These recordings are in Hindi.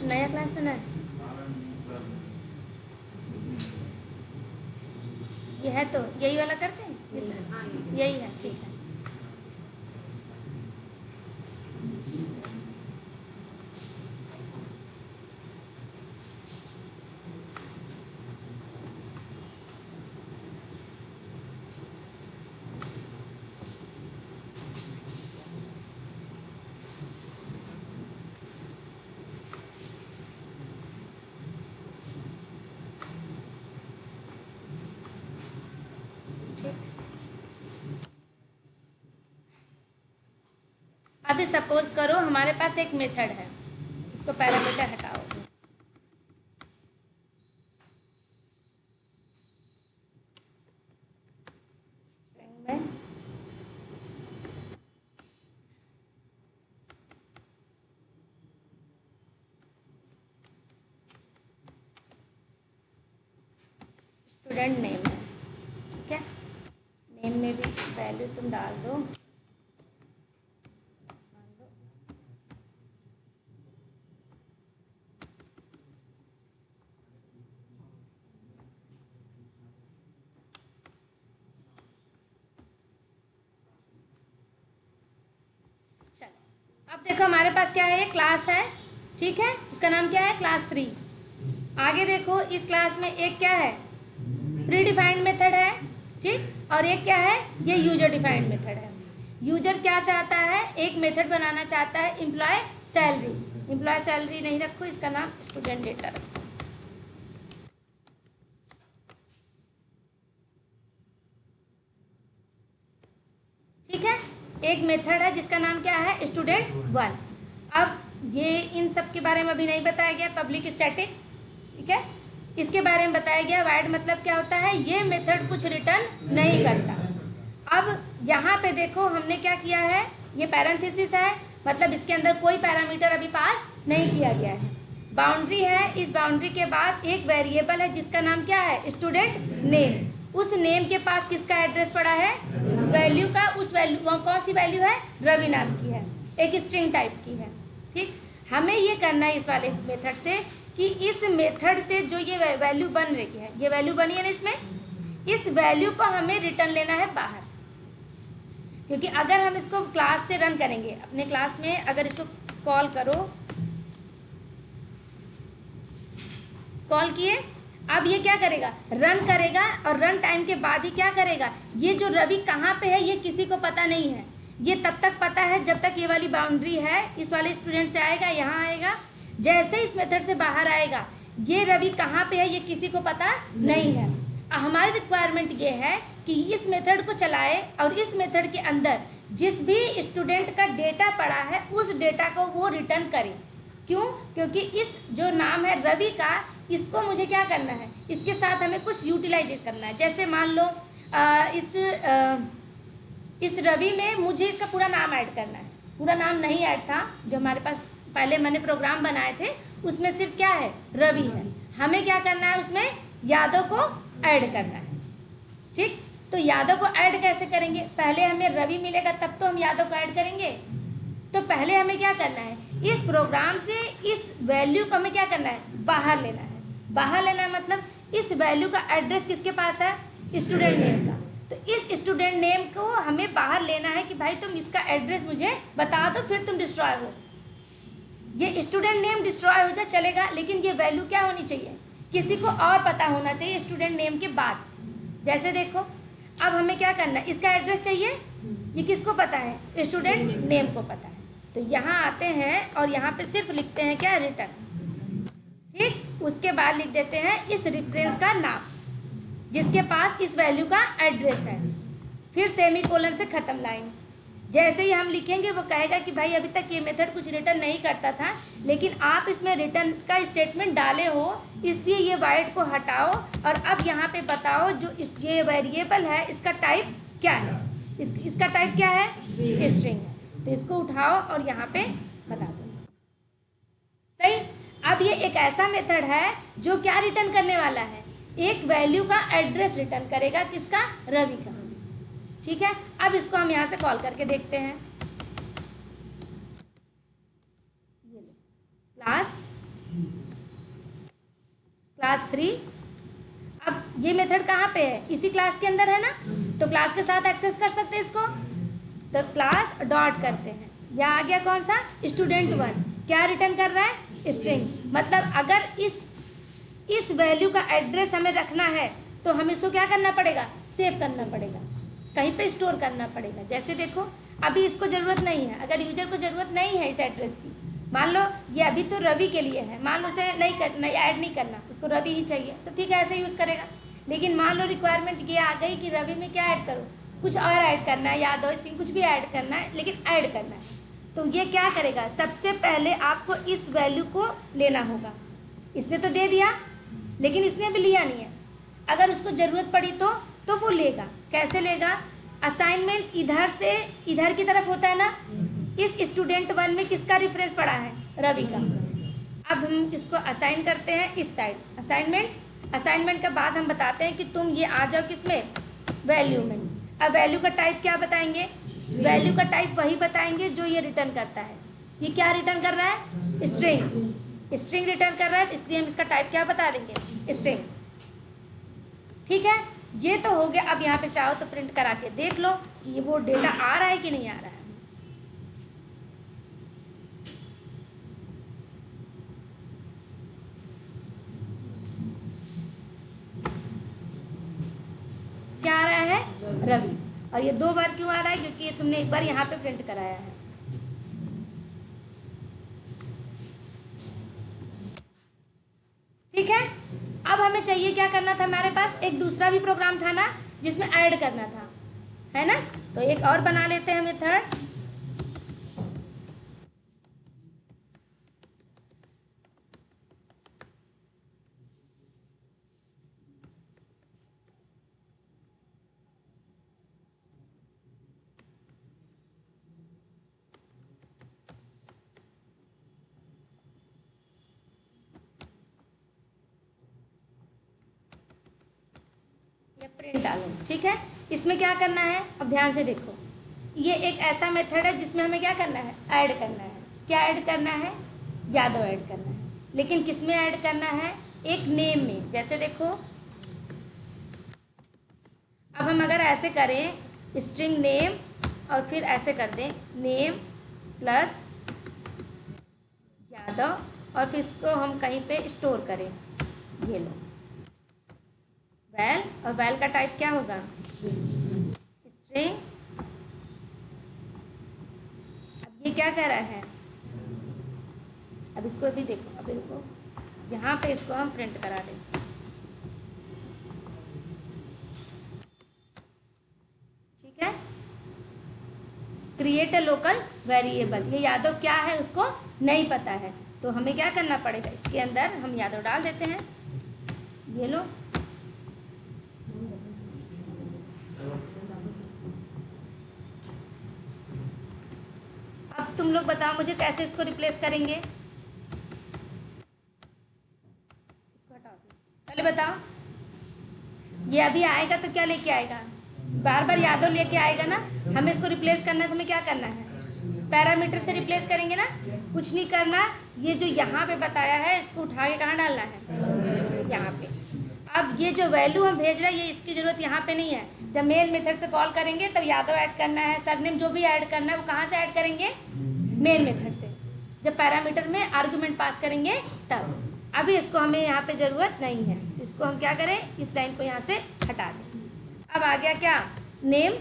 नया क्लास बना है, ये है तो यही वाला करते हैं, यही है, ठीक है। अभी सपोज करो हमारे पास एक मेथड है, इसको पैरामीटर हटाओ, में स्टूडेंट नेम है, ठीक है। नेम में भी वैल्यू तुम डाल दो, अब देखो हमारे पास क्या है, क्लास है, ठीक है, उसका नाम क्या है, क्लास 3। आगे देखो इस क्लास में एक क्या है, प्री डिफाइंड मेथड है, ठीक, और एक क्या है, ये यूजर डिफाइंड मेथड है। यूजर क्या चाहता है, एक मेथड बनाना चाहता है एम्प्लॉय सैलरी। एम्प्लॉय सैलरी नहीं रखो, इसका नाम स्टूडेंट डेटा रखो, ठीक है। एक मेथड है जिसका नाम क्या है, स्टूडेंट 1। अब ये इन सब के बारे में अभी नहीं बताया गया, पब्लिक स्टैटिक, ठीक है। इसके बारे में बताया गया वाइड मतलब क्या होता है, ये मेथड कुछ रिटर्न नहीं करता। अब यहाँ पे देखो हमने क्या किया है, ये पैरेंथेसिस है, मतलब इसके अंदर कोई पैरामीटर अभी पास नहीं किया गया है। बाउंड्री है, इस बाउंड्री के बाद एक वेरिएबल है जिसका नाम क्या है, स्टूडेंट नेम। उस नेम के पास किसका एड्रेस पड़ा है, वैल्यू का। उस वैल्यू कौन सी वैल्यू है, रवि नाम की है, एक स्ट्रिंग टाइप की है, ठीक। हमें ये करना है इस वाले मेथड से कि इस मेथड से जो ये वैल्यू बन रही है, ये वैल्यू बनी है ना इसमें, इस वैल्यू को हमें रिटर्न लेना है बाहर। क्योंकि अगर हम इसको क्लास से रन करेंगे, अपने क्लास में अगर इसको कॉल करो, कॉल किए, अब ये क्या करेगा, रन करेगा, और रन टाइम के बाद ही क्या करेगा, ये जो रवि कहाँ पे है ये किसी को पता नहीं है। ये तब तक पता है जब तक ये वाली बाउंड्री है, इस वाले स्टूडेंट से आएगा, यहाँ आएगा, जैसे इस मेथड से बाहर आएगा, ये रवि कहाँ पे है ये किसी को पता नहीं है। हमारी रिक्वायरमेंट ये है कि इस मेथड को चलाए और इस मेथड के अंदर जिस भी स्टूडेंट का डेटा पड़ा है उस डेटा को वो रिटर्न करे। क्यों, क्योंकि इस जो नाम है रवि का, इसको मुझे क्या करना है, इसके साथ हमें कुछ यूटिलाइज करना है। जैसे मान लो इस रवि में मुझे इसका पूरा नाम ऐड करना है, पूरा नाम नहीं ऐड था, जो हमारे पास पहले मैंने प्रोग्राम बनाए थे उसमें सिर्फ क्या है, रवि है। हमें क्या करना है, उसमें यादव को ऐड करना है, ठीक। तो यादव को ऐड कैसे करेंगे, पहले हमें रवि मिलेगा तब तो हम यादव को ऐड करेंगे। तो पहले हमें क्या करना है, इस प्रोग्राम से इस वैल्यू को हमें क्या करना है, बाहर लेना है। बाहर लेना है मतलब इस वैल्यू का एड्रेस किसके पास है, स्टूडेंट नेम का। तो इस स्टूडेंट नेम को हमें बाहर लेना है कि भाई तुम इसका एड्रेस मुझे बता दो, फिर तुम डिस्ट्रॉय हो। ये स्टूडेंट नेम डिस्ट्रॉय हो जाए चलेगा, लेकिन ये वैल्यू क्या होनी चाहिए, किसी को और पता होना चाहिए स्टूडेंट नेम के बाद। जैसे देखो अब हमें क्या करना है, इसका एड्रेस चाहिए, ये किसको पता है, स्टूडेंट नेम को पता है। तो यहाँ आते हैं और यहाँ पे सिर्फ लिखते हैं क्या, रिटर्न, ठीक। उसके बाद लिख देते हैं इस रेफरेंस का नाम जिसके पास इस वैल्यू का एड्रेस है, फिर सेमीकोलन से ख़त्म लाइन। जैसे ही हम लिखेंगे वो कहेगा कि भाई अभी तक ये मेथड कुछ रिटर्न नहीं करता था, लेकिन आप इसमें रिटर्न का स्टेटमेंट डाले हो, इसलिए ये वाइड को हटाओ और अब यहाँ पे बताओ जो ये वेरिएबल है इसका टाइप क्या है, इसका टाइप क्या है, स्ट्रिंग है। तो इसको उठाओ और यहाँ पे बता दो, सही। अब ये एक ऐसा मेथड है जो क्या रिटर्न करने वाला है, एक वैल्यू का एड्रेस रिटर्न करेगा, किसका, रवि का, ठीक है। अब इसको हम यहाँ से कॉल करके देखते हैं, ये लो क्लास 3। अब ये मेथड कहाँ पे है, इसी क्लास के अंदर है ना, तो क्लास के साथ एक्सेस कर सकते हैं इसको, तो क्लास डॉट करते हैं। या आ गया कौन सा, स्टूडेंट 1, क्या रिटर्न कर रहा है, स्ट्रिंग। मतलब अगर इस वैल्यू का एड्रेस हमें रखना है तो हमें इसको क्या करना पड़ेगा, सेव करना पड़ेगा, कहीं पे स्टोर करना पड़ेगा। जैसे देखो अभी इसको ज़रूरत नहीं है, अगर यूजर को ज़रूरत नहीं है इस एड्रेस की, मान लो ये अभी तो रवि के लिए है, मान लो उसे नहीं ऐड नहीं करना, उसको रवि ही चाहिए, तो ठीक है ऐसे यूज़ करेगा। लेकिन मान लो रिक्वायरमेंट ये आ गई कि रवि में क्या ऐड करूँ, कुछ और ऐड करना है, यादव सिंह कुछ भी ऐड करना है, लेकिन ऐड करना है, तो ये क्या करेगा, सबसे पहले आपको इस वैल्यू को लेना होगा। इसने तो दे दिया लेकिन इसने अभी लिया नहीं है, अगर उसको ज़रूरत पड़ी तो वो लेगा। कैसे लेगा, असाइनमेंट इधर से इधर की तरफ होता है ना, इस स्टूडेंट 1 में किसका रेफरेंस पड़ा है, रवि का। अब हम इसको असाइन करते हैं इस साइड, असाइनमेंट के बाद हम बताते हैं कि तुम ये आ जाओ किस में, वैल्यू में। अब वैल्यू का टाइप क्या बताएंगे, वैल्यू का टाइप वही बताएंगे जो ये रिटर्न करता है। ये क्या रिटर्न कर रहा है, स्ट्रिंग रिटर्न कर रहा है, इसलिए हम इसका टाइप क्या बता देंगे, स्ट्रिंग। ठीक है, ये तो हो गया। अब यहाँ पे चाहो तो प्रिंट करा के देख लो कि ये वो डेटा आ रहा है कि नहीं आ रहा है। क्या आ रहा है, रवि। और ये 2 बार क्यों आ रहा है, क्योंकि ये तुमने एक बार यहाँ पे प्रिंट कराया है। ठीक है, अब हमें चाहिए क्या करना था, हमारे पास एक दूसरा भी प्रोग्राम था ना जिसमें ऐड करना था, है ना, तो एक और बना लेते हैं मेथड। प्रिंट डालो, ठीक है। इसमें क्या करना है, अब ध्यान से देखो, ये एक ऐसा मेथड है जिसमें हमें क्या करना है, ऐड करना है। क्या ऐड करना है, यादव ऐड करना है, लेकिन किस में ऐड करना है, एक नेम में। जैसे देखो अब हम अगर ऐसे करें स्ट्रिंग नेम और फिर ऐसे कर दें नेम प्लस यादव और फिर इसको हम कहीं पे स्टोर करें, ये लो वैल, और वैल का टाइप क्या होगा, स्ट्रिंग। अब ये क्या कह रहा है, अब इसको भी देखो, अब रुको, यहाँ पे इसको हम प्रिंट करा दें। ठीक है, क्रिएट अ लोकल वेरिएबल। ये यादव क्या है उसको नहीं पता है, तो हमें क्या करना पड़ेगा, इसके अंदर हम यादव डाल देते हैं, ये लो। अब तुम लोग बताओ मुझे कैसे इसको रिप्लेस करेंगे, इसको हटा दो, पहले बताओ। ये अभी आएगा तो क्या लेके आएगा, बार बार यादव लेके आएगा ना। हमें इसको रिप्लेस करना है तो हमें क्या करना है, पैरामीटर से रिप्लेस करेंगे ना, कुछ नहीं करना। ये जो यहाँ पे बताया है इसको उठा के कहाँ डालना है, यहाँ पे। अब ये जो वैल्यू हम भेज रहे हैं ये इसकी ज़रूरत यहाँ पे नहीं है। जब मेन मेथड से कॉल करेंगे तब यादव ऐड करना है, सरनेम जो भी ऐड करना है वो कहाँ से ऐड करेंगे, मेन मेथड से। जब पैरामीटर में आर्गुमेंट पास करेंगे तब। अभी इसको हमें यहाँ पे ज़रूरत नहीं है, इसको हम क्या करें, इस लाइन को यहाँ से हटा दें। अब आ गया क्या, नेम।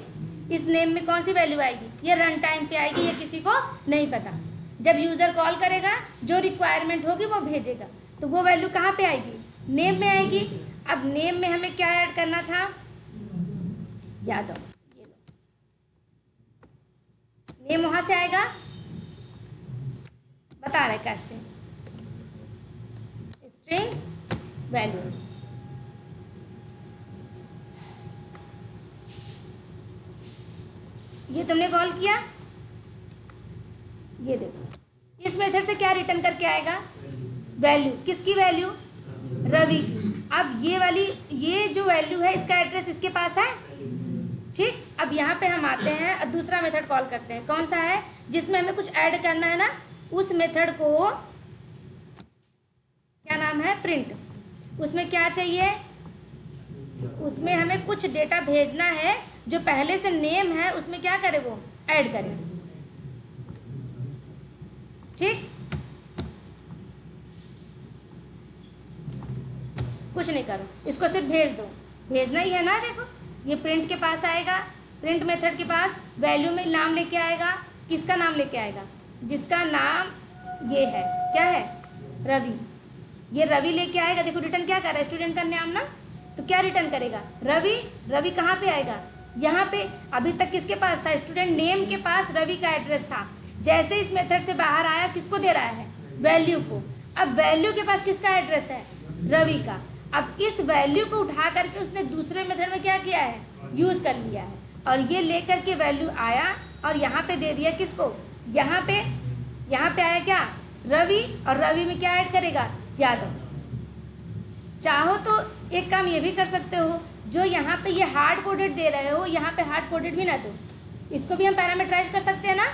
इस नेम में कौन सी वैल्यू आएगी, ये रन टाइम पे आएगी, ये किसी को नहीं पता। जब यूज़र कॉल करेगा जो रिक्वायरमेंट होगी वो भेजेगा, तो वो वैल्यू कहाँ पे आएगी, नेम में आएगी। अब नेम में हमें क्या ऐड करना था, यादव, ये लो नेम वहाँ से आएगा, बता रहे कैसे, स्ट्रिंग वैल्यू। ये तुमने कॉल किया, ये देखो इस मेथड से क्या रिटर्न करके आएगा, वैल्यू। किसकी वैल्यू, रवि की। अब ये वाली, ये जो वैल्यू है इसका एड्रेस इसके पास है, ठीक। अब यहाँ पे हम आते हैं और दूसरा मेथड कॉल करते हैं, कौन सा है, जिसमें हमें कुछ ऐड करना है ना, उस मेथड को नाम है प्रिंट। उसमें क्या चाहिए, उसमें हमें कुछ डेटा भेजना है जो पहले से नेम है उसमें क्या करे, वो ऐड करे। ठीक, कुछ नहीं करो, इसको सिर्फ भेज दो, भेजना ही है ना। देखो ये प्रिंट के पास आएगा, प्रिंट मेथड के पास वैल्यू में नाम लेके आएगा। किसका नाम लेके आएगा, जिसका नाम ये है, क्या है, रवि। ये रवि लेके आएगा। देखो रिटर्न क्या कर रहा है, स्टूडेंट का नाम ना, तो क्या रिटर्न करेगा, रवि। रवि कहाँ पे आएगा, यहाँ पे। अभी तक किसके पास था, स्टूडेंट नेम के पास रवि का एड्रेस था। जैसे इस मेथड से बाहर आया, किसको दे रहा है, वैल्यू को। अब वैल्यू के पास किसका एड्रेस है, रवि का। अब इस वैल्यू को उठा करके उसने दूसरे मेथड में क्या किया है, यूज कर लिया है, और ये लेकर के वैल्यू आया और यहाँ पे दे दिया किसको, यहाँ पे आया क्या, रवि, और रवि में क्या ऐड करेगा, यादव। चाहो तो एक काम ये भी कर सकते हो, जो यहाँ पे ये हार्ड कोडेड दे रहे हो, यहाँ पे हार्ड कोडेड भी ना दो, इसको भी हम पैरामीटराइज कर सकते हैं ना।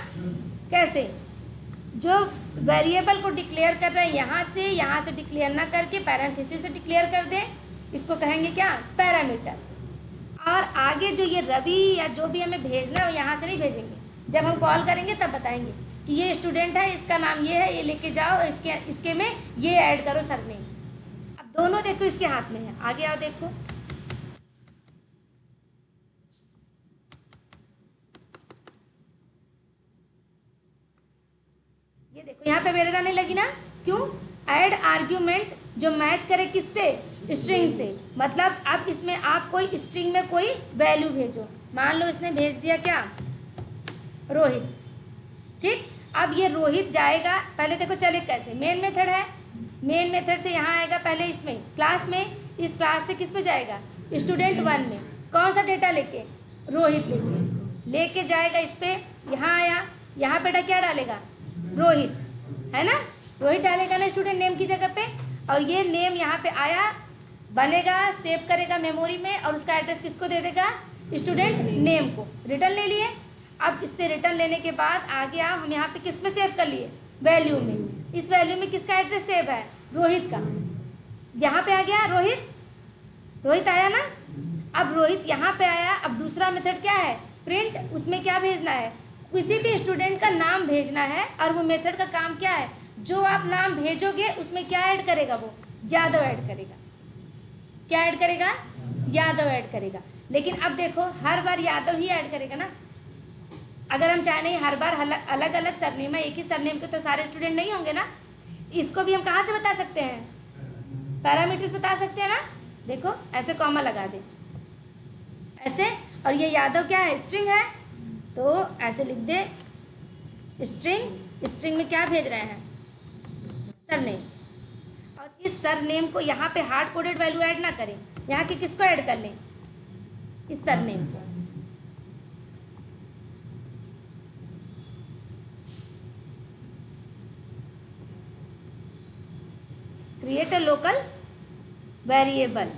कैसे, जो वेरिएबल को डिक्लेयर कर रहे हैं यहाँ से डिक्लेयर ना करके पैरेंथेसिस से डिक्लेयर कर दे, इसको कहेंगे क्या, पैरामीटर। और आगे जो ये रवि या जो भी हमें भेजना है वो यहाँ से नहीं भेजेंगे, जब हम कॉल करेंगे तब बताएंगे कि ये स्टूडेंट है, इसका नाम ये है, ये लेके जाओ, इसके में ये ऐड करो सरनेम। अब दोनों देखो इसके हाथ में है, आगे आओ देखो, ये देखो यहाँ पे वेरिएबल आने लगी ना, क्यों, ऐड आर्ग्यूमेंट जो मैच करे किससे, स्ट्रिंग से। मतलब अब इसमें आप कोई स्ट्रिंग में कोई वैल्यू भेजो, मान लो इसने भेज दिया क्या, रोहित। ठीक, अब ये रोहित जाएगा, पहले देखो चले कैसे, मेन मेथड है, मेन मेथड से यहाँ आएगा पहले इसमें क्लास में, इस क्लास से किस में जाएगा, स्टूडेंट 1 में। कौन सा डेटा लेके, रोहित लेके जाएगा इस पे, यहाँ आया, यहाँ बेटा क्या डालेगा, रोहित, है ना, रोहित डालेगा ना स्टूडेंट नेम की जगह पे, और ये नेम यहाँ पे आया, बनेगा, सेव करेगा मेमोरी में, और उसका एड्रेस किसको दे देगा, स्टूडेंट नेम को। रिटर्न ले लिए। अब इससे रिटर्न लेने के बाद आगे आओ, हम यहाँ पे किस में सेव कर लिए, वैल्यू में। इस वैल्यू में किसका एड्रेस सेव है, रोहित का। यहाँ पे आ गया रोहित, रोहित आया ना। अब रोहित यहाँ पे आया, अब दूसरा मेथड क्या है, प्रिंट। उसमें क्या भेजना है, किसी भी स्टूडेंट का नाम भेजना है, और वो मेथड का काम क्या है, जो आप नाम भेजोगे उसमें क्या ऐड करेगा, वो यादव ऐड करेगा। क्या ऐड करेगा, यादव ऐड करेगा। लेकिन अब देखो हर बार यादव ही ऐड करेगा ना, अगर हम चाहे नहीं हर बार अलग अलग सरनेम है, एक ही सरनेम के तो सारे स्टूडेंट नहीं होंगे ना। इसको भी हम कहाँ से बता सकते हैं, पैरामीटर्स बता सकते हैं ना। देखो ऐसे कॉमा लगा दे ऐसे, और ये यादव क्या है, स्ट्रिंग है, तो ऐसे लिख दे स्ट्रिंग। स्ट्रिंग में क्या भेज रहे हैं, सरनेम। और इस सरनेम को यहाँ पे हार्ड कोडेड वैल्यू ऐड ना करें, यहाँ के किसको ऐड कर लें, इस सरनेम को। Create a local variable,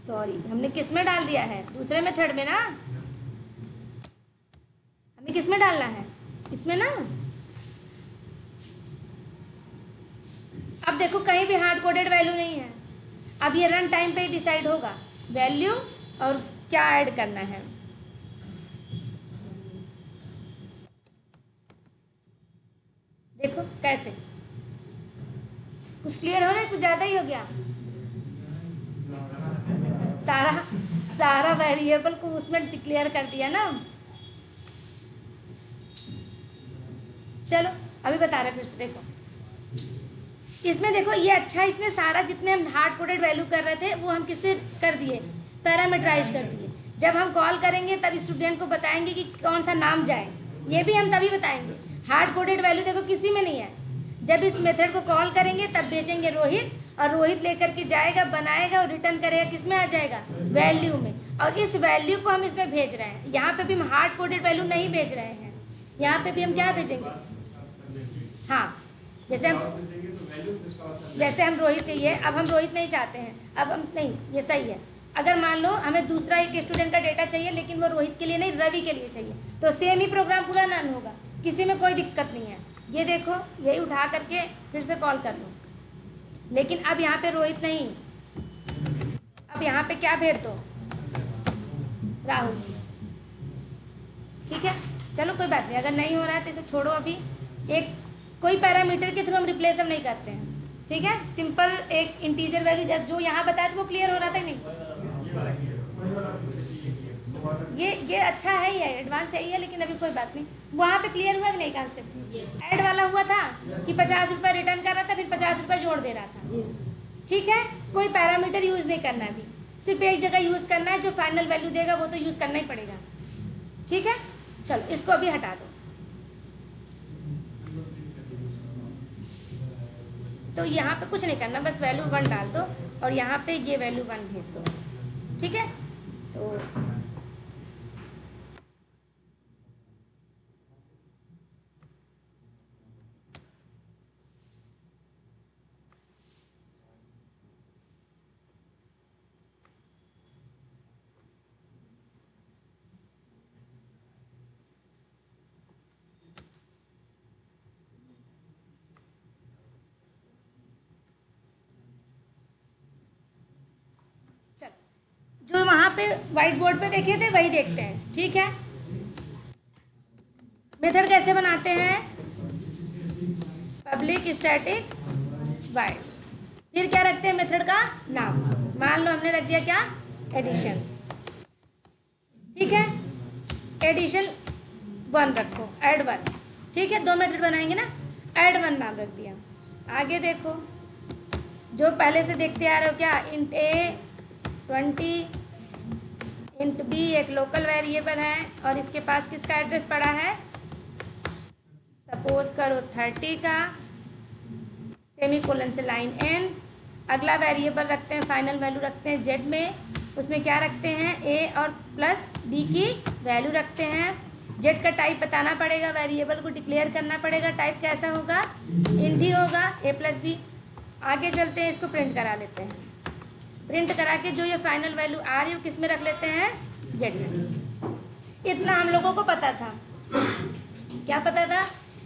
sorry हमने किस में डाल दिया है, दूसरे मेथड में ना, हमें किस में डालना है, इसमें ना। अब देखो कहीं भी हार्ड कोडेड वैल्यू नहीं है, अब ये रन टाइम पे ही डिसाइड होगा वैल्यू और क्या ऐड करना है। देखो कैसे, कुछ क्लियर हो रहा है, कुछ ज़्यादा ही हो गया। सारा वेरिएबल को उसमें डिक्लेयर कर दिया ना। चलो अभी बता रहे फिर से, देखो इसमें देखो ये अच्छा, इसमें सारा जितने हम हार्ड कोडेड वैल्यू कर रहे थे वो हम किससे कर दिए, पैरामीटराइज कर दिए। जब हम कॉल करेंगे तब स्टूडेंट को बताएंगे कि कौन सा नाम जाए, ये भी हम तभी बताएंगे। हार्ड कोडेड वैल्यू देखो किसी में नहीं है, जब इस मेथड को कॉल करेंगे तब भेजेंगे रोहित, और रोहित लेकर के जाएगा, बनाएगा और रिटर्न करेगा, किस में आ जाएगा, वैल्यू में। और इस वैल्यू को हम इसमें भेज रहे हैं, यहाँ पे भी हम हार्ड कोडेड वैल्यू नहीं भेज रहे हैं, यहाँ पे भी हम क्या भेजेंगे, हाँ जैसे हम रोहित चाहिए, अब हम रोहित नहीं चाहते हैं, अब हम नहीं, ये सही है। अगर मान लो हमें दूसरा एक स्टूडेंट का डेटा चाहिए लेकिन वो रोहित के लिए नहीं रवि के लिए चाहिए, तो सेम ही प्रोग्राम पूरा रन होगा, किसी में कोई दिक्कत नहीं है। ये देखो, यही उठा करके फिर से कॉल कर लो। लेकिन अब यहाँ पे रोहित नहीं, अब यहाँ पे क्या भेज दो, राहुल। ठीक है, चलो कोई बात नहीं, अगर नहीं हो रहा है तो इसे छोड़ो। अभी एक कोई पैरामीटर के थ्रू हम रिप्लेस हम नहीं करते हैं, ठीक है। सिंपल एक इंटीजर वैल्यू जो यहाँ बताया था वो क्लियर हो रहा था नहीं? ये अच्छा है ही है, एडवांस है ही है, लेकिन अभी कोई बात नहीं। वहाँ पे क्लियर हुआ कि नहीं कॉन्सेप्ट? ऐड वाला हुआ था कि 50 रुपये रिटर्न कर रहा था, फिर 50 रुपये जोड़ दे रहा था। ठीक है, कोई पैरामीटर यूज़ नहीं करना है अभी, सिर्फ एक जगह यूज़ करना है, जो फाइनल वैल्यू देगा वो तो यूज़ करना ही पड़ेगा। ठीक है, चलो इसको अभी हटा दो। तो यहाँ पे कुछ नहीं करना, बस वैल्यू 1 डाल दो और यहाँ पे ये वैल्यू 1 भेज दो। ठीक है, तो जो वहाँ पे व्हाइट बोर्ड पे देखे थे वही देखते हैं। ठीक है, मेथड कैसे बनाते हैं? पब्लिक स्टैटिक वाइड, फिर क्या रखते हैं मेथड का नाम। मान लो हमने रख दिया क्या, एडिशन। ठीक है, एडिशन 1 रखो, ऐड 1। ठीक है, 2 मेथड बनाएंगे ना, ऐड 1 नाम रख दिया। आगे देखो, जो पहले से देखते आ रहे हो क्या, इंट ए 20, इंट बी एक लोकल वेरिएबल है और इसके पास किसका एड्रेस पड़ा है, सपोज करो 30 का, सेमीकोलन से लाइन एन। अगला वेरिएबल रखते हैं, फाइनल वैल्यू रखते हैं जेड में, उसमें क्या रखते हैं, ए और प्लस बी की वैल्यू रखते हैं। जेड का टाइप बताना पड़ेगा, वेरिएबल को डिक्लेयर करना पड़ेगा, टाइप कैसा होगा, इंट ही होगा, ए प्लस बी। आगे चलते हैं, इसको प्रिंट करा लेते हैं। प्रिंट करा के जो ये फाइनल वैल्यू आ रही है किस में रख लेते हैं, जेड में। इतना हम लोगों को पता था। क्या पता था?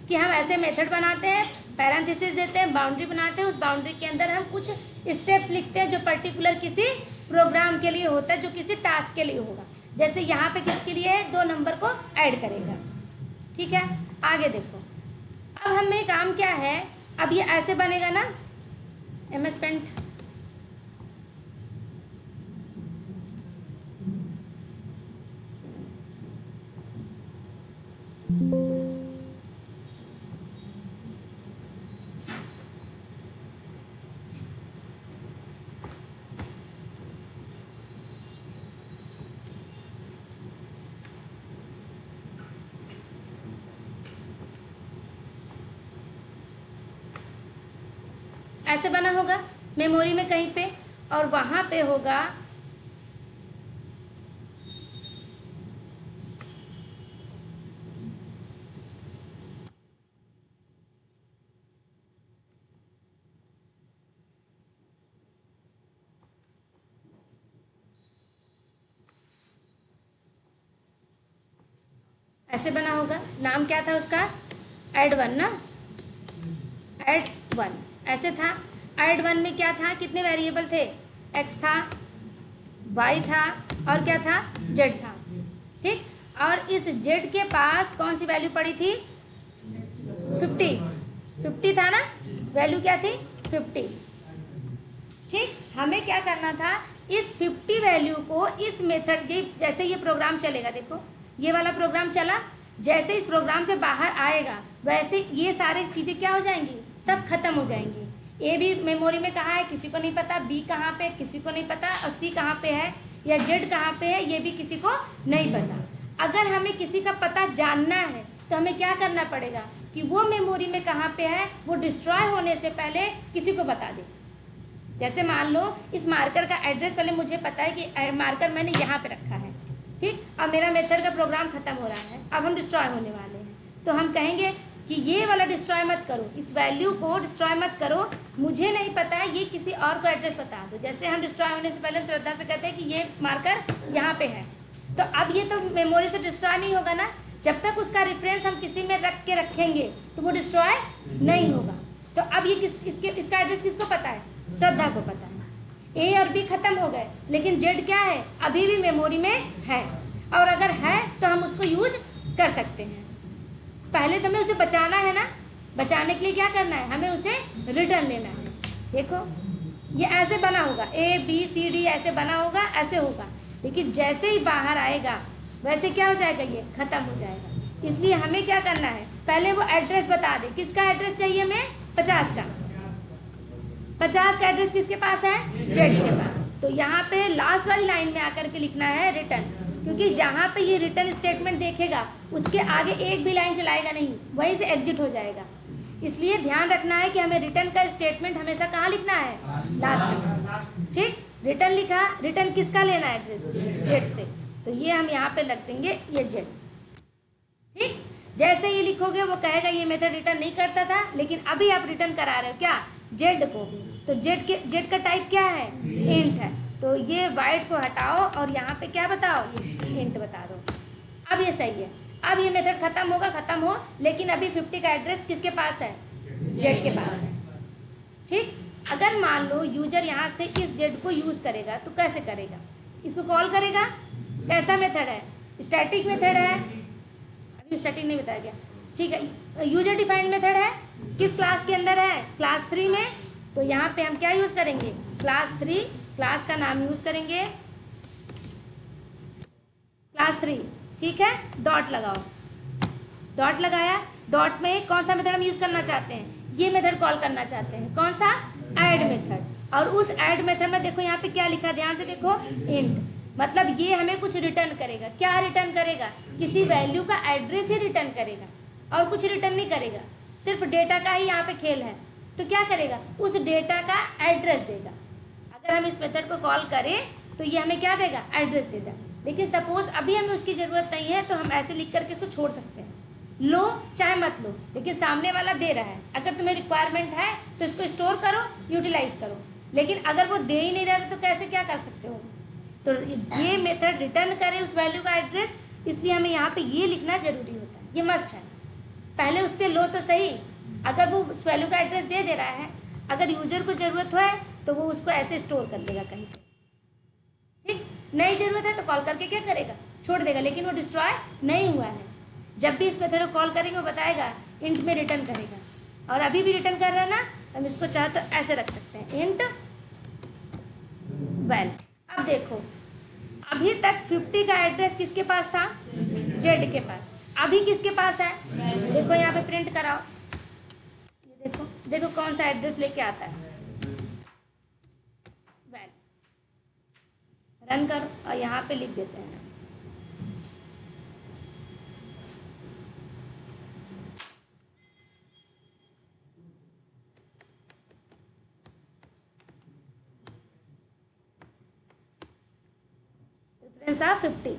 कि हम ऐसे मेथड बनाते हैं, पैरेंथेसिस देते हैं, बाउंड्री बनाते हैं, उस बाउंड्री के अंदर हम कुछ स्टेप्स लिखते हैं जो पर्टिकुलर किसी प्रोग्राम के लिए होता है, जो किसी टास्क के लिए होगा। जैसे यहाँ पे किसके लिए है, 2 नंबर को ऐड करेगा। ठीक है, आगे देखो, अब हमें काम क्या है, अब ये ऐसे बनेगा ना, MS पेंट, ऐसे बना होगा मेमोरी में कहीं पे, और वहाँ पे होगा ऐसे बना होगा, नाम क्या था उसका, ऐड 1 ना, ऐड 1 ऐसे था। ऐड 1 में क्या था, कितने वेरिएबल थे, x था, y था और क्या था, z था। ठीक, और इस z के पास कौन सी वैल्यू पड़ी थी, 50 था ना, वैल्यू क्या थी, 50। ठीक, हमें क्या करना था, इस 50 वैल्यू को इस मेथड के, जैसे ये प्रोग्राम चलेगा, देखो ये वाला प्रोग्राम चला, जैसे इस प्रोग्राम से बाहर आएगा वैसे ये सारी चीज़ें क्या हो जाएंगी, सब खत्म हो जाएंगी। ए भी मेमोरी में कहाँ है किसी को नहीं पता, बी कहाँ पे किसी को नहीं पता, और सी कहाँ पे है या जेड कहाँ पे है ये भी किसी को नहीं पता। अगर हमें किसी का पता जानना है तो हमें क्या करना पड़ेगा कि वो मेमोरी में कहाँ पे है वो डिस्ट्रॉय होने से पहले किसी को बता दे। जैसे मान लो इस मार्कर का एड्रेस पहले मुझे पता है कि मार्कर मैंने यहाँ पे रखा है, ठीक, अब मेरा मेथड का प्रोग्राम खत्म हो रहा है, अब हम डिस्ट्रॉय होने वाले हैं, तो हम कहेंगे कि ये वाला डिस्ट्रॉय मत करो, इस वैल्यू को डिस्ट्रॉय मत करो, मुझे नहीं पता है, ये किसी और को एड्रेस बता दो। जैसे हम डिस्ट्रॉय होने से पहले श्रद्धा से कहते हैं कि ये मार्कर यहाँ पे है, तो अब ये तो मेमोरी से डिस्ट्रॉय नहीं होगा ना, जब तक उसका रेफरेंस हम किसी में रख के रखेंगे तो वो डिस्ट्रॉय नहीं होगा। तो अब ये इसका एड्रेस किसको पता है? श्रद्धा को पता है। ए और बी खत्म हो गए, लेकिन जेड क्या है? अभी भी मेमोरी में है, और अगर है तो हम उसको यूज कर सकते हैं। पहले तो हमें उसे बचाना है ना, बचाने के लिए क्या करना है? हमें उसे रिटर्न लेना है। देखो ये ऐसे बना होगा, ए बी सी डी ऐसे बना होगा, ऐसे होगा, लेकिन जैसे ही बाहर आएगा वैसे क्या हो जाएगा? ये खत्म हो जाएगा। इसलिए हमें क्या करना है? पहले वो एड्रेस बता दे, किसका एड्रेस चाहिए हमें? 50 का। 50 का एड्रेस किसके पास है? जेड के पास। तो यहाँ पे लास्ट वाली लाइन में आकर के लिखना है रिटर्न, क्योंकि जहाँ पे ये रिटर्न स्टेटमेंट देखेगा उसके आगे एक भी लाइन चलाएगा नहीं, वहीं से एग्जिट हो जाएगा। इसलिए ध्यान रखना है कि हमें रिटर्न का स्टेटमेंट हमेशा कहाँ लिखना है? लास्ट में। ठीक, रिटर्न लिखा, रिटर्न किसका लेना है? एड्रेस जेड से। तो ये हम यहाँ पे रख देंगे ये जेड। ठीक, जैसे ये लिखोगे वो कहेगा ये मेथड रिटर्न नहीं करता था, लेकिन अभी आप रिटर्न करा रहे हो क्या? जेड को। तो जेड का टाइप क्या है? इंट है। तो ये वाइट को हटाओ और यहाँ पे क्या बताओ? इंट बता दो। अब ये सही है। अब ये मेथड खत्म होगा, खत्म हो, लेकिन अभी 50 का एड्रेस किसके पास है? जेड के पास है। ठीक, अगर मान लो यूजर यहाँ से इस जेड को यूज करेगा तो कैसे करेगा? इसको कॉल करेगा। कैसा मेथड है? स्टैटिक मेथड है। अभी स्टैटिक नहीं बताया गया, ठीक है। यूजर डिफाइंड मेथड है। किस क्लास के अंदर है? क्लास 3 में। तो यहाँ पे हम क्या यूज करेंगे? क्लास 3, क्लास का नाम यूज करेंगे क्लास 3। ठीक है, डॉट लगाओ। डॉट लगाया, डॉट में कौन सा मेथड हम यूज करना चाहते हैं? ये मेथड कॉल करना चाहते हैं। कौन सा? Add method. और उस ऐड मेथड में देखो यहाँ पे क्या लिखा, ध्यान से देखो, इंट। मतलब ये हमें कुछ रिटर्न करेगा। क्या रिटर्न करेगा? किसी वैल्यू का एड्रेस ही रिटर्न करेगा और कुछ रिटर्न नहीं करेगा। सिर्फ डेटा का ही यहाँ पे खेल है। तो क्या करेगा? उस डेटा का एड्रेस देगा। अगर हम इस मेथड को कॉल करें तो ये हमें क्या देगा? एड्रेस देगा। लेकिन सपोज अभी हमें उसकी ज़रूरत नहीं है तो हम ऐसे लिख करके इसको छोड़ सकते हैं। लो चाहे मत लो, लेकिन सामने वाला दे रहा है। अगर तुम्हें रिक्वायरमेंट है तो इसको स्टोर करो, यूटिलाइज करो। लेकिन अगर वो दे ही नहीं रहा तो कैसे क्या कर सकते हो? तो ये मेथड रिटर्न करे उस वैल्यू का एड्रेस, इसलिए हमें यहाँ पे ये लिखना जरूरी होता है। ये मस्ट है। पहले उससे लो तो सही, अगर वो उस वैल्यू का एड्रेस दे रहा है, अगर यूजर को ज़रूरत है तो वो उसको ऐसे स्टोर कर लेगा कहीं पे। ठीक, नहीं ज़रूरत है तो कॉल करके क्या करेगा? छोड़ देगा, लेकिन वो डिस्ट्रॉय नहीं हुआ है। जब भी इस मेथड को कॉल करेंगे वो बताएगा इंट में रिटर्न करेगा। और अभी भी रिटर्न कर रहा है ना, हम इसको चाहे तो ऐसे रख सकते हैं, इंट वैल। अब देखो, अभी तक 50 का एड्रेस किसके पास था? जेड के पास। अभी किसके पास है? देखो यहाँ पे प्रिंट कराओ, ये देखो, देखो कौन सा एड्रेस लेके आता है? वैल। रन करो और यहाँ पे लिख देते हैं रेफरेंस ऑफ 50।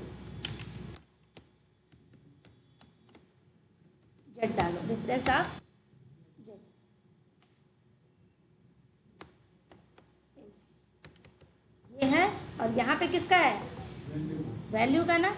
जेड डालो, रेफरेंस ऑफ जेड। ये है, और यहाँ पे किसका है? वैल्यू का ना।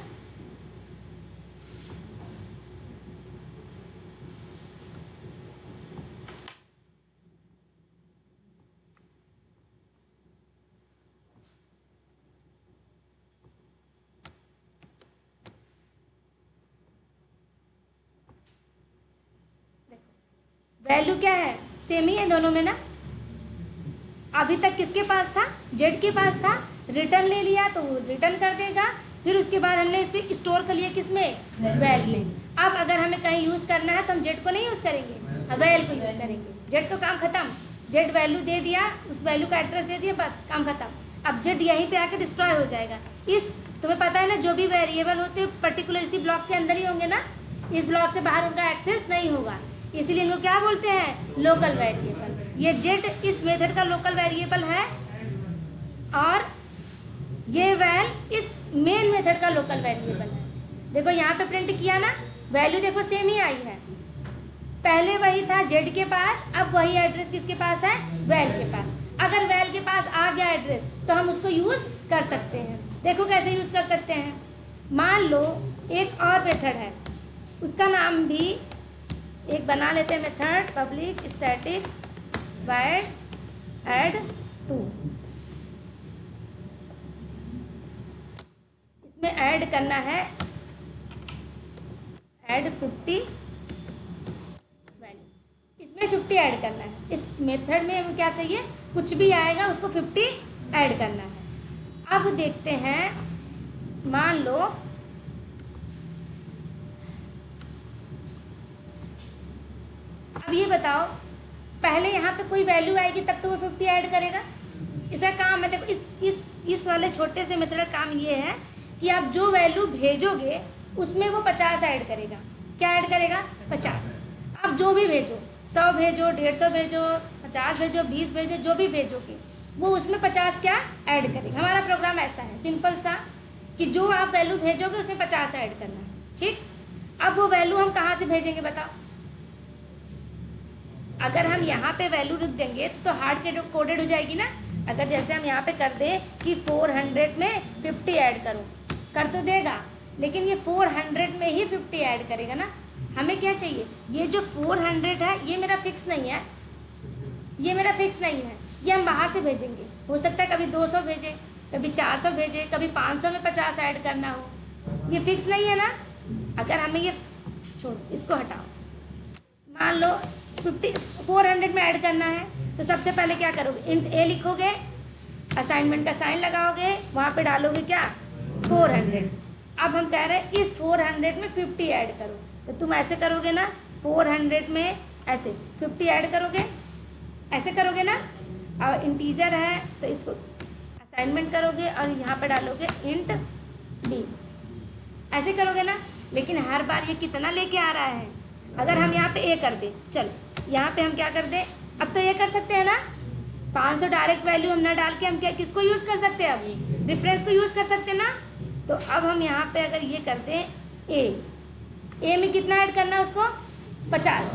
वैल्यू क्या है? सेम ही है दोनों में ना। अभी तक किसके पास था? जेड के पास था। रिटर्न ले लिया तो वो रिटर्न कर देगा। फिर उसके बाद हमने इसे स्टोर कर लिया किसमें? वैल में। अब अगर हमें कहीं यूज़ करना है तो हम जेड को नहीं यूज़ करेंगे, वैल को यूज़ करेंगे। जेड तो काम खत्म, जेड वैल्यू दे दिया, उस वैल्यू का एड्रेस दे दिया, बस काम खत्म। अब जेड यहीं पे आकर डिस्ट्रॉय हो जाएगा। इस तुम्हें पता है ना, जो भी वेरिएबल होते हैं पर्टिकुलर इसी ब्लॉक के अंदर ही होंगे ना, इस ब्लॉक से बाहर उनका एक्सेस नहीं होगा। इसीलिए इनको क्या बोलते हैं? Local variable. ये जेड इस मेथड का लोकल वेरिएबल है और ये वैल इस मेन मेथड का लोकल वेरिएबल है। देखो यहाँ पे प्रिंट किया ना, वैल्यू देखो सेम ही आई है। पहले वही था जेड के पास, अब वही एड्रेस किसके पास है? वैल के पास। अगर वैल के पास आ गया एड्रेस तो हम उसको यूज़ कर सकते हैं। देखो कैसे यूज़ कर सकते हैं। मान लो एक और मेथड है, उसका नाम भी एक बना लेते हैं method, public static void add two. इसमें ऐड करना है ऐड 50 वैल्यू, इसमें 50 ऐड करना है। इस मेथड में हमें क्या चाहिए, कुछ भी आएगा उसको 50 ऐड करना है। अब देखते हैं, मान लो अब ये बताओ, पहले यहाँ पे कोई वैल्यू आएगी तब तो वो 50 ऐड करेगा। इसका काम है, देखो इस वाले छोटे से मेथड का काम ये है कि आप जो वैल्यू भेजोगे उसमें वो 50 ऐड करेगा। क्या ऐड करेगा? 50। आप जो भी भेजो, 100 भेजो, 150 भेजो, 50 भेजो, 20 भेजो, जो भी भेजोगे वो उसमें 50 क्या ऐड करेगा। हमारा प्रोग्राम ऐसा है सिंपल सा कि जो आप वैल्यू भेजोगे उसमें 50 ऐड करना है। ठीक, अब वो वैल्यू हम कहाँ से भेजेंगे बताओ? अगर हम यहाँ पे वैल्यू लिख देंगे तो हार्ड कोडेड हो जाएगी ना। अगर जैसे हम यहाँ पे कर दें कि 400 में 50 ऐड करो, कर तो देगा, लेकिन ये 400 में ही 50 ऐड करेगा ना। हमें क्या चाहिए, ये जो 400 है ये मेरा फिक्स नहीं है, ये मेरा फिक्स नहीं है, ये हम बाहर से भेजेंगे। हो सकता है कभी 200 भेजे, कभी 400 भेजे, कभी 500 में 50 ऐड करना हो, ये फिक्स नहीं है ना। अगर हमें ये छोड़ो, इसको हटाओ, मान लो 400 में ऐड करना है तो सबसे पहले क्या करोगे, इंट ए लिखोगे, असाइनमेंट का साइन लगाओगे, वहाँ पे डालोगे क्या 400। अब हम कह रहे हैं इस 400 में 50 ऐड करो, तो तुम ऐसे करोगे ना, 400 में ऐसे 50 ऐड करोगे, ऐसे करोगे ना। और इंटीजर है तो इसको असाइनमेंट करोगे और यहाँ पे डालोगे इंट बी, ऐसे करोगे ना। लेकिन हर बार ये कितना लेके आ रहा है, अगर हम यहाँ पे ए कर दें, चलो यहाँ पे हम क्या कर दें, अब तो ये कर सकते हैं ना, 500 डायरेक्ट वैल्यू हम ना डाल के हम क्या किसको यूज़ कर सकते हैं, अब रेफरेंस को यूज़ कर सकते हैं ना। तो अब हम यहाँ पे अगर ये कर दें ए में कितना ऐड करना है उसको 50,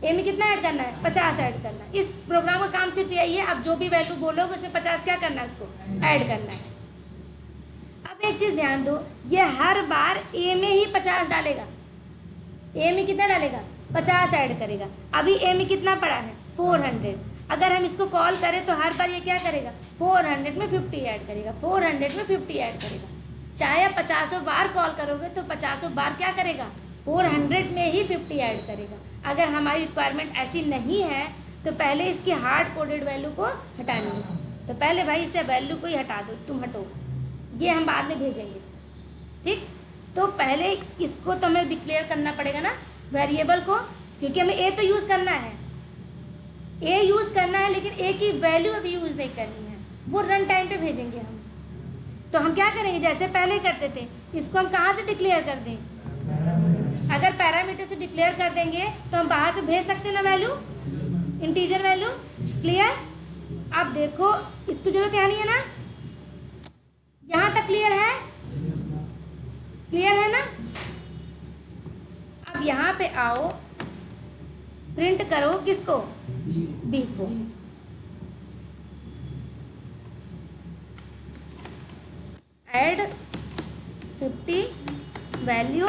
ए में कितना ऐड करना है 50 ऐड करना है। इस प्रोग्राम का काम सिर्फ यही है, अब जो भी वैल्यू बोलोगे उसमें 50 क्या करना है, उसको ऐड करना है। अब एक चीज़ ध्यान दो, ये हर बार ए में ही 50 डालेगा, ए में कितना डालेगा 50 ऐड करेगा। अभी ए में कितना पड़ा है 400, अगर हम इसको कॉल करें तो हर बार ये क्या करेगा 400 में 50 ऐड करेगा, 400 में 50 ऐड करेगा। चाहे आप 50 बार कॉल करोगे तो 50 बार क्या करेगा 400 में ही 50 ऐड करेगा। अगर हमारी रिक्वायरमेंट ऐसी नहीं है तो पहले इसकी हार्ड कोडेड वैल्यू को हटानी है, तो पहले भाई इसे वैल्यू को ही हटा दो, तुम हटो, ये हम बाद में भेजेंगे। ठीक, तो पहले इसको तो हमें डिक्लेयर करना पड़ेगा ना वेरिएबल को, क्योंकि हमें ए तो यूज़ करना है, ए यूज़ करना है, लेकिन ए की वैल्यू अभी यूज़ नहीं करनी है, वो रन टाइम पे भेजेंगे हम। तो हम क्या करेंगे, जैसे पहले करते थे, इसको हम कहाँ से डिक्लेयर कर दें, अगर पैरामीटर से डिक्लेयर कर देंगे तो हम बाहर से भेज सकते हैं ना वैल्यू, इंटीजर वैल्यू। क्लियर? अब देखो इसको जरूरत यहाँ नहीं है ना, यहाँ तक क्लियर है, क्लियर है ना। अब यहाँ पे आओ, प्रिंट करो किसको, बी को। ऐड 50 वैल्यू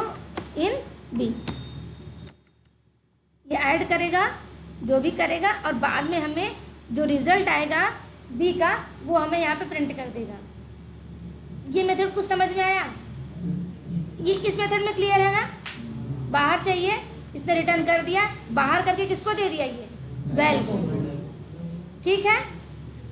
इन बी, ये ऐड करेगा जो भी करेगा, और बाद में हमें जो रिजल्ट आएगा बी का वो हमें यहाँ पे प्रिंट कर देगा। ये मेथड कुछ समझ में आया? ये इस मेथड में क्लियर है ना। बाहर चाहिए, इसने रिटर्न कर दिया, बाहर करके किसको दे दिया, ये वैल को। ठीक है,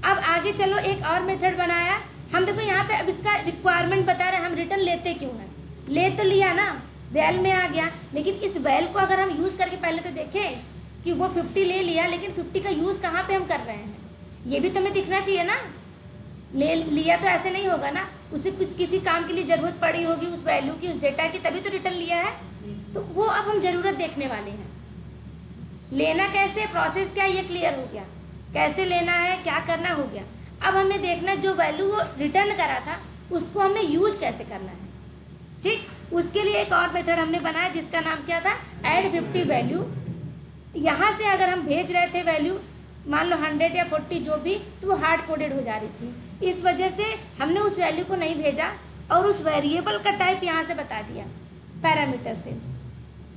अब आगे चलो, एक और मेथड बनाया हम। देखो यहाँ पे अब इसका रिक्वायरमेंट बता रहे हैं, हम रिटर्न लेते क्यों हैं, ले तो लिया ना, वैल में आ गया, लेकिन इस वैल को अगर हम यूज़ करके पहले तो देखें कि वो 50 ले लिया, लेकिन 50 का यूज़ कहाँ पे हम कर रहे हैं, ये भी तो हमें दिखना चाहिए ना। ले लिया तो ऐसे नहीं होगा ना, उसे कुछ किसी काम के लिए ज़रूरत पड़ी होगी उस वैल्यू की, उस डेटा की, तभी तो रिटर्न लिया है। तो वो अब हम ज़रूरत देखने वाले हैं। लेना कैसे, प्रोसेस क्या, ये क्लियर हो गया, कैसे लेना है, क्या करना हो गया। अब हमें देखना जो वैल्यू वो रिटर्न करा था उसको हमें यूज कैसे करना है। ठीक, उसके लिए एक और मेथड हमने बनाया जिसका नाम क्या था, ऐड 50 वैल्यू। यहाँ से अगर हम भेज रहे थे वैल्यू, मान लो 100 या 40 जो भी, तो वो हार्ड कोडेड हो जा रही थी। इस वजह से हमने उस वैल्यू को नहीं भेजा और उस वेरिएबल का टाइप यहाँ से बता दिया पैरामीटर से।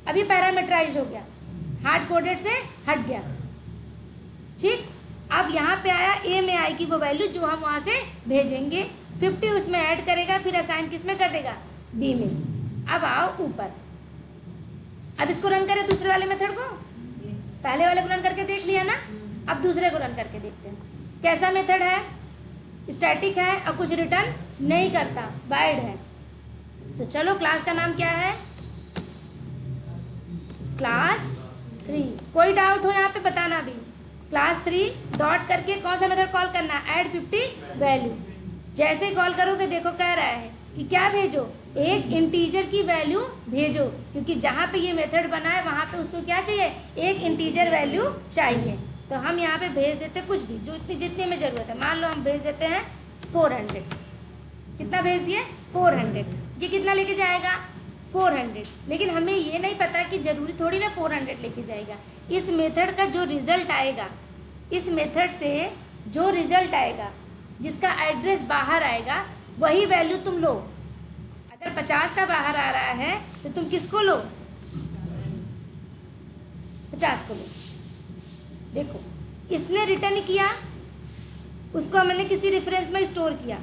अब ये पैरामीटराइज हो गया, हार्ड कोडेड से हट गया। ठीक, अब यहाँ पे आया ए में आएगी वो वैल्यू जो हम वहाँ से भेजेंगे, 50 उसमें ऐड करेगा, फिर असाइन किस में कटेगा, बी में। अब आओ ऊपर, अब इसको रन करें दूसरे वाले मेथड को, पहले वाले को रन करके देख लिया ना, अब दूसरे को रन करके देखते हैं। कैसा मेथड है, स्टैटिक है और कुछ रिटर्न नहीं करता, वाइड है। तो चलो क्लास का नाम क्या है, क्लास 3। कोई डाउट हो यहाँ पे बताना भी। क्लास 3 डॉट करके कौन सा मेथड कॉल करना है, ऐड 50 वैल्यू। जैसे ही कॉल करोगे देखो कह रहा है कि क्या भेजो, एक इंटीजर की वैल्यू भेजो, क्योंकि जहाँ पे ये मेथड बना है वहाँ पे उसको क्या चाहिए, एक इंटीजर वैल्यू चाहिए। तो हम यहाँ पे भेज देते कुछ भी, जो इतनी जितने में ज़रूरत है। मान लो हम भेज देते हैं 400, कितना भेज दिए, 400। ये कितना लेके जाएगा, 400। लेकिन हमें ये नहीं पता कि ज़रूरी थोड़ी ना 400 लेके जाएगा। इस मेथड का जो रिज़ल्ट आएगा, इस मेथड से जो रिज़ल्ट आएगा, जिसका एड्रेस बाहर आएगा, वही वैल्यू तुम लो। अगर 50 का बाहर आ रहा है तो तुम किसको लो, 50 को लो। देखो इसने रिटर्न किया, उसको हमने किसी रेफरेंस में स्टोर किया,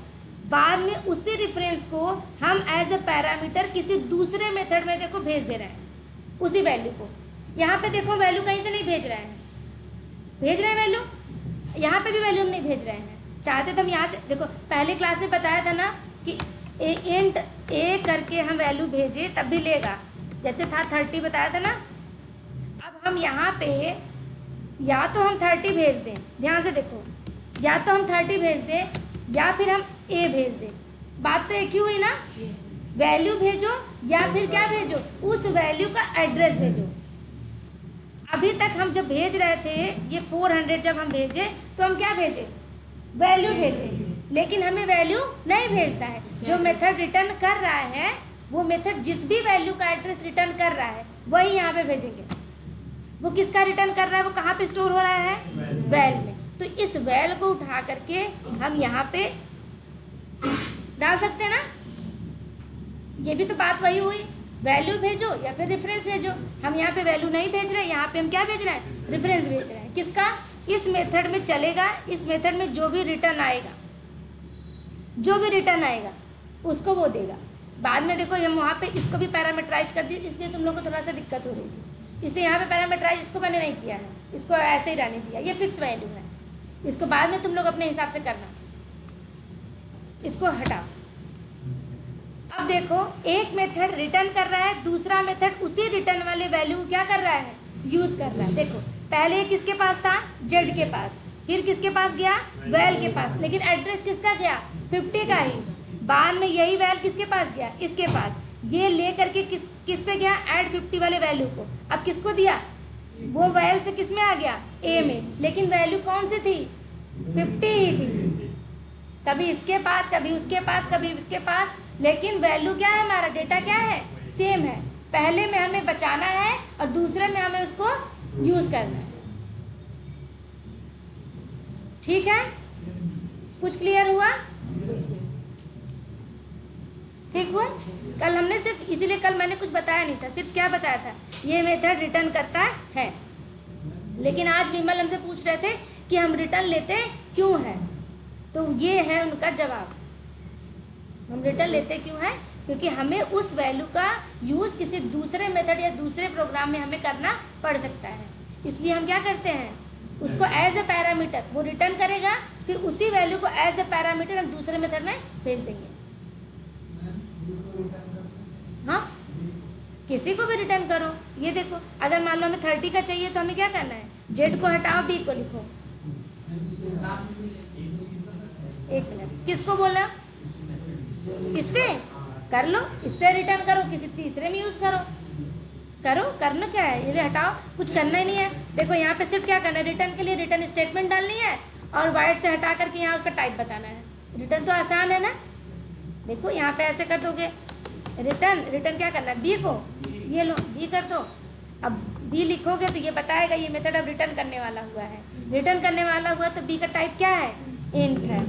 बाद में उसी रेफरेंस को हम एज ए पैरामीटर किसी दूसरे मेथड में देखो भेज दे रहे हैं उसी वैल्यू को। यहाँ पे देखो वैल्यू कहीं से नहीं भेज रहे हैं, भेज रहे हैं वैल्यू, यहाँ पे भी वैल्यू हम नहीं भेज रहे हैं। चाहते तो हम यहाँ से देखो, पहले क्लास में बताया था ना कि इंट ए करके हम वैल्यू भेजे तब भी लेगा, जैसे था 30 बताया था ना। अब हम यहाँ पे या तो हम 30 भेज दें, ध्यान से देखो, या तो हम 30 भेज दें या फिर हम ए भेज दें। बात तो एक ही हुई ना, वैल्यू भेजो या फिर क्या भेजो, उस वैल्यू का एड्रेस भेजो। अभी तक हम जब भेज रहे थे ये 400, जब हम भेजे तो हम क्या भेजे, वैल्यू भेजे, लेकिन हमें वैल्यू नहीं भेजता है। जो मेथड रिटर्न कर रहा है वो मेथड जिस भी वैल्यू का एड्रेस रिटर्न कर रहा है वही यहाँ पे भेजेंगे। वो किसका रिटर्न कर रहा है, वो कहाँ पे स्टोर हो रहा है, वैल में। तो इस वैल को उठा करके हम यहाँ पे डाल सकते हैं ना। ये भी तो बात वही हुई, वैल्यू भेजो या फिर रेफरेंस भेजो। हम यहाँ पे वैल्यू नहीं भेज रहे, यहाँ पे हम क्या भेज रहे हैं, रेफरेंस भेज रहे हैं। किसका, इस मेथड में चलेगा, इस मेथड में जो भी रिटर्न आएगा, जो भी रिटर्न आएगा उसको वो देगा। बाद में देखो हम वहाँ पे इसको भी पैरामीटराइज कर दिए, इसलिए तुम लोग को थोड़ा सा दिक्कत हो रही थी, इसलिए यहाँ पे पैरामीटराइज इसको मैंने नहीं किया है, इसको ऐसे ही रहने दिया। ये फिक्स वैल्यू है, इसको बाद में तुम लोग अपने हिसाब से करना, इसको हटाओ। अब देखो एक मेथड रिटर्न कर रहा है, दूसरा मेथड उसी रिटर्न वाले वैल्यू को क्या कर रहा है, यूज कर रहा है। देखो पहले किसके पास था, जेड के पास, फिर किसके पास गया, वैल के पास, लेकिन एड्रेस किसका गया, 50 का ही। बाद में यही वैल किसके पास गया, इसके पास। ये ले करके किस पे गया, ऐड 50 वाले वैल्यू को। अब किसको दिया, वो वैल से किस में आ गया, ए में, लेकिन वैल्यू कौन सी थी, 50 ही थी। कभी इसके पास, कभी उसके पास, कभी इसके पास, लेकिन वैल्यू क्या है, हमारा डेटा क्या है, सेम है। पहले में हमें बचाना है और दूसरे में हमें उसको यूज करना है। ठीक है, कुछ क्लियर हुआ, ठीक हुआ। कल हमने सिर्फ इसीलिए कल मैंने कुछ बताया नहीं था, सिर्फ क्या बताया था, ये मेथड रिटर्न करता है। लेकिन आज विमल हमसे पूछ रहे थे कि हम रिटर्न लेते क्यों हैं, तो ये है उनका जवाब। हम रिटर्न लेते क्यों हैं, क्योंकि हमें उस वैल्यू का यूज़ किसी दूसरे मेथड या दूसरे प्रोग्राम में हमें करना पड़ सकता है। इसलिए हम क्या करते हैं, उसको एज ए पैरामीटर वो रिटर्न करेगा, फिर उसी वैल्यू को एज ए पैरामीटर हम दूसरे मेथड में भेज देंगे। हाँ, किसी को भी रिटर्न करो। ये देखो अगर मान लो हमें 30 का चाहिए तो हमें क्या करना है, जेड को हटाओ, बी को लिखो। एक मिनट, किसको बोला, इससे कर लो, इससे रिटर्न करो, किसी तीसरे में यूज करो, करो, करना क्या है, ये हटाओ, कुछ करना ही नहीं है। देखो यहाँ पे सिर्फ क्या करना है, रिटर्न के लिए रिटर्न स्टेटमेंट डालनी है और वाइड से हटा करके यहाँ उसका टाइप बताना है। रिटर्न तो आसान है ना। देखो यहाँ पे ऐसे कर दोगे, रिटर्न क्या करना है, बी को, ये लो बी कर दो। अब बी लिखोगे तो ये बताएगा ये मेथड अब रिटर्न करने वाला हुआ है। रिटर्न करने वाला हुआ तो बी का टाइप क्या है, इंट है।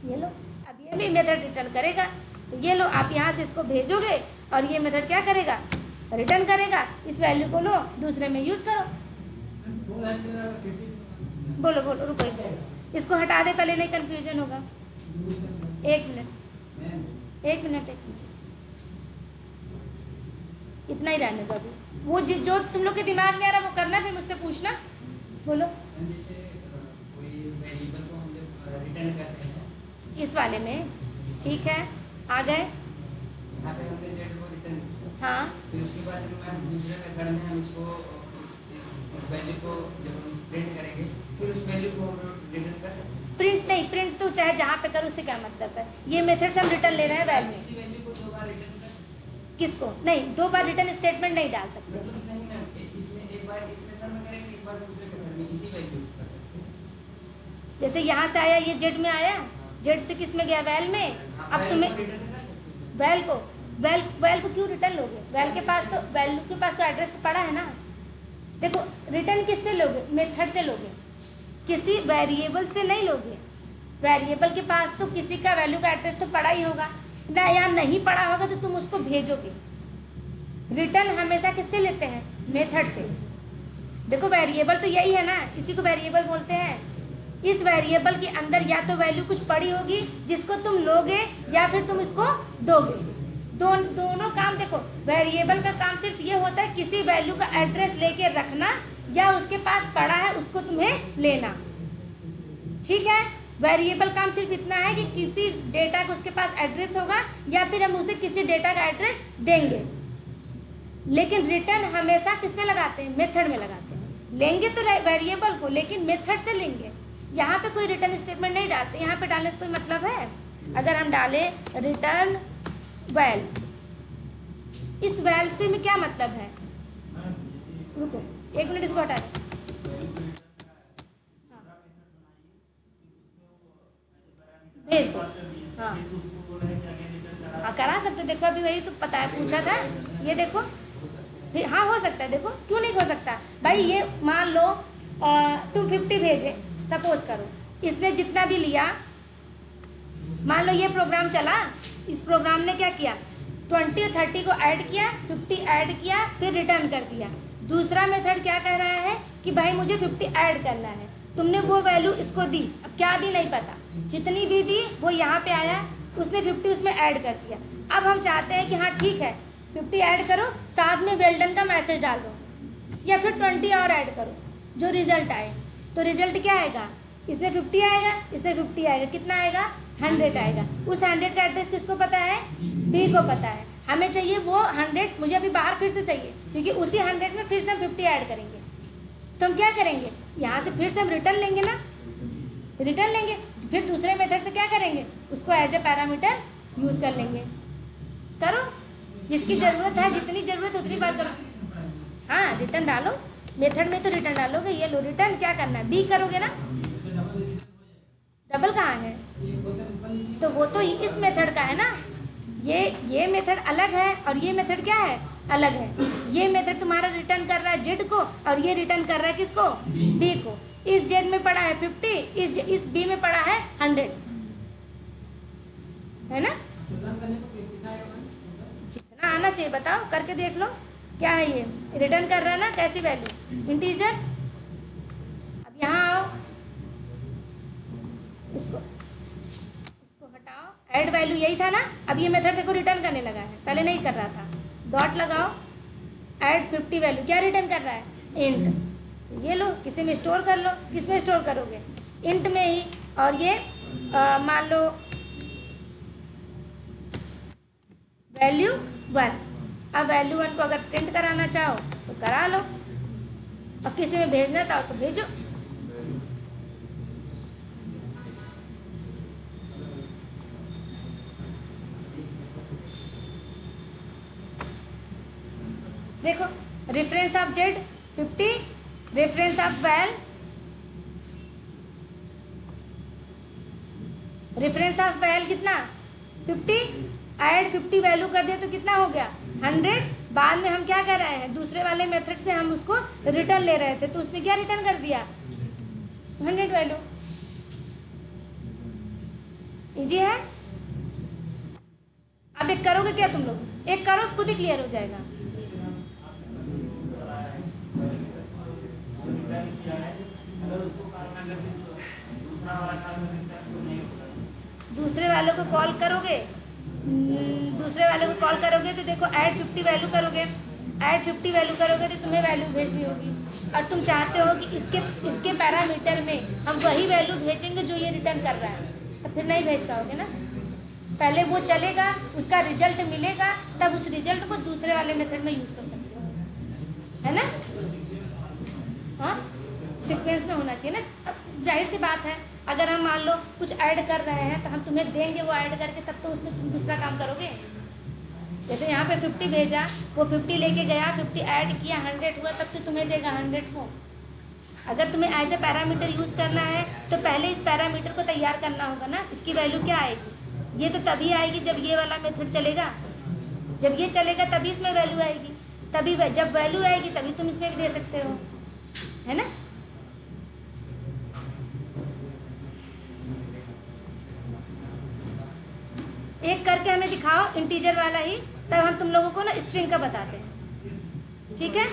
ये लो, अब ये भी मेथड रिटर्न करेगा। तो ये लो, आप यहाँ से इसको भेजोगे और ये मेथड क्या करेगा, रिटर्न करेगा, इस वैल्यू को लो दूसरे में यूज़ करो। बोलो बोलो, रुको एक मिनट, इसको हटा दे पहले, नहीं कन्फ्यूजन होगा। एक मिनट एक मिनट, इतना ही रहने दो अभी। वो जो तुम लोग के दिमाग में आ रहा वो करना, फिर मुझसे पूछना। बोलो। जैसे कोई वेरिएबल को हम जब रिटर्न करते हैं इस वाले में, ठीक है, आ गए। यहाँ पे हमने जेड को रिटर्न किया, हाँ, फिर उसके बाद जब हम दूसरे मेथड में हम इसको इस वैल्यू को जब हम प्रिंट करेंगे, फिर उस वैल्यू को हम रिटर्न कर सकते हैं। प्रिंट नहीं, प्रिंट तो चाहे जहाँ पे करो, उससे क्या मतलब है। ये मेथड से हम रिटर्न ले रहे हैं वैल्यू। इसी वैल्यू को 2 बार रिटर्न कर, किसको नहीं, 2 बार रिटर्न स्टेटमेंट नहीं डाल सकते। मतलब नहीं मैम, इसमें एक बार इस मेथड में करेंगे, एक बार दूसरे मेथड में इसी वैल्यू को कर सकते हैं। जैसे यहाँ से आया, ये जेड में आया, जेड से किस में गया, वैल में। अब तुम्हें वैल को क्यों रिटर्न लोगे, वैल के पास तो, वैल्यू के पास तो एड्रेस तो पड़ा है ना। देखो, रिटर्न किससे लोगे, मेथड से लोगे, किसी वेरिएबल से नहीं लोगे। वेरिएबल के पास तो किसी का वैल्यू का एड्रेस तो पड़ा ही होगा ना, या नहीं पड़ा होगा तो तुम उसको भेजोगे। रिटर्न हमेशा किससे लेते हैं, मेथड से। देखो, वेरिएबल तो यही है ना, इसी को वेरिएबल बोलते हैं। इस वेरिएबल के अंदर या तो वैल्यू कुछ पड़ी होगी जिसको तुम लोगे, या फिर तुम इसको दोगे। दोनों काम। देखो, वेरिएबल का काम सिर्फ ये होता है किसी वैल्यू का एड्रेस लेके रखना, या उसके पास पड़ा है उसको तुम्हें लेना, ठीक है। वेरिएबल काम सिर्फ इतना है कि किसी डेटा को उसके पास एड्रेस होगा, या फिर हम उसे किसी डेटा का एड्रेस देंगे। लेकिन रिटर्न हमेशा किस में लगाते हैं, मेथड में लगाते हैं। लेंगे तो वेरिएबल को, लेकिन मेथड से लेंगे। यहाँ पे कोई रिटर्न स्टेटमेंट नहीं डालते, यहाँ पे डालने से कोई मतलब है। अगर हम डालें रिटर्न वैल, इस वैल से में क्या मतलब है, रुको एक मिनट, इसको हटा दें। भेज दो, हाँ हाँ करा सकते हो। देखो, अभी वही तो पता है, पूछा था, ये देखो। हाँ हो सकता है, देखो क्यों नहीं हो सकता भाई। ये मान लो तुम 50 भेजे, सपोज करो, इसने जितना भी लिया, मान लो ये प्रोग्राम चला, इस प्रोग्राम ने क्या किया, 20 और 30 को ऐड किया, 50 ऐड किया, फिर रिटर्न कर दिया। दूसरा मेथड क्या कह रहा है कि भाई मुझे 50 ऐड करना है, तुमने वो वैल्यू इसको दी, अब क्या दी नहीं पता, जितनी भी दी वो यहाँ पे आया, उसने 50 उसमें ऐड कर दिया। अब हम चाहते हैं कि हाँ ठीक है 50 ऐड करो, साथ में वेल्डन का मैसेज डाल दो, या फिर 20 और ऐड करो, जो रिजल्ट आए। तो रिजल्ट क्या आएगा, इससे 50 आएगा, इससे 50 आएगा, कितना आएगा, 100 आएगा। उस 100 का एड्रेस किसको पता है, बी को पता है। हमें चाहिए वो 100, मुझे अभी बाहर फिर से चाहिए, क्योंकि उसी 100 में फिर से हम 50 ऐड करेंगे। तो हम क्या करेंगे, यहाँ से फिर से हम रिटर्न लेंगे ना, रिटर्न लेंगे, फिर दूसरे मेथड से क्या करेंगे, उसको एज ए पैरामीटर यूज़ कर लेंगे। करो, जिसकी ज़रूरत है, जितनी ज़रूरत उतनी बार करो। हाँ रिटर्न डालो, मेथड में तो रिटर्न डालोगे। ये लो रिटर्न क्या करना है, बी करोगे ना, डबल कहाँ है, तो वो तो इस मेथड का है ना। ये मेथड अलग है और ये मेथड क्या है, अलग है। ये मेथड तुम्हारा रिटर्न कर रहा है जेड को, और ये रिटर्न कर रहा है किसको, बी को। इस जेड में पड़ा है 50, इस बी में पड़ा है 100, है ना। जितना आना चाहिए बताओ, करके देख लो। क्या है ये, रिटर्न कर रहा है ना, कैसी वैल्यू, इंटीजर। अब यहाँ आओ, इसको हटाओ, ऐड वैल्यू यही था ना। अब ये मेथड देखो रिटर्न करने लगा है, पहले नहीं कर रहा था। डॉट लगाओ, ऐड 50 वैल्यू, क्या रिटर्न कर रहा है, इंट। तो ये लो, किसी में स्टोर कर लो, किस में स्टोर करोगे, इंट में ही। और ये मान लो वैल्यू 1। अब वैल्यू 1 को अगर प्रिंट कराना चाहो तो करा लो, और किसी में भेजना चाहो तो भेजो। देखो, reference of Z 50, reference of val, reference of val कितना 50, ऐड 50 वैल्यू कर दिया तो कितना हो गया 100। बाद में हम क्या कर रहे हैं, दूसरे वाले मेथड से हम उसको रिटर्न ले रहे थे, तो उसने क्या रिटर्न कर दिया 100 वैल्यू। इजी है। अब एक करोगे क्या तुम लोग, एक करो खुद ही क्लियर हो जाएगा। वालों को कॉल करोगे, दूसरे वाले को कॉल करोगे तो देखो ऐड 50 वैल्यू करोगे, ऐड 50 वैल्यू करोगे तो तुम्हें वैल्यू भेजनी होगी, और तुम चाहते हो कि इसके पैरामीटर में हम वही वैल्यू भेजेंगे जो ये रिटर्न कर रहा है, तो फिर नहीं भेज पाओगे ना। पहले वो चलेगा, उसका रिजल्ट मिलेगा, तब उस रिजल्ट को दूसरे वाले मेथड में यूज़ कर सकते हो, है ना। हाँ, सीक्वेंस में होना चाहिए ना। अब जाहिर सी बात है, अगर हम मान लो कुछ ऐड कर रहे हैं तो हम तुम्हें देंगे वो ऐड करके, तब तो उसमें तुम दूसरा काम करोगे। जैसे यहाँ पे 50 भेजा, वो 50 लेके गया, 50 ऐड किया, 100 हुआ, तब तो तुम्हें देगा 100 को। अगर तुम्हें एज ए पैरामीटर यूज़ करना है तो पहले इस पैरामीटर को तैयार करना होगा ना। इसकी वैल्यू क्या आएगी? ये तो तभी आएगी जब ये वाला मेथड चलेगा, जब ये चलेगा तभी इसमें वैल्यू आएगी, तभी जब वैल्यू आएगी तभी तुम इसमें भी दे सकते हो, है ना। एक करके हमें दिखाओ इंटीजर वाला ही, तब हम तुम लोगों को ना स्ट्रिंग का बताते हैं, ठीक है।